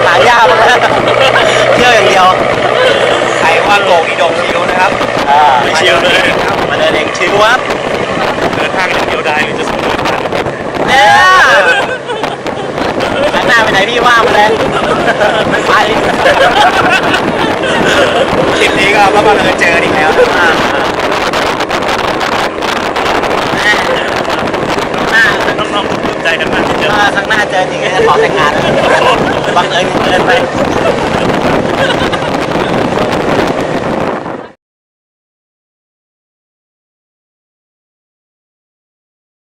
หายากมากเที่ยวอย่างเดียวใครว่าโกงอีดงชิวนะครับไม่ชิวเลย มาเดินเองชิวครับ เดินทางอย่างเดียวได้หรือจะสู้เดินทาง เนี่ยข้างหน้าไปไหนพี่ว่ามาเลยไม่ไปคลิปนี้ก็มาบังเอิญเจออีกแล้วน้องๆภูมิใจกันมากที่เจอ ข้างหน้าเจอจริงๆจะขอแต่งงานแล้วบังเอิญไป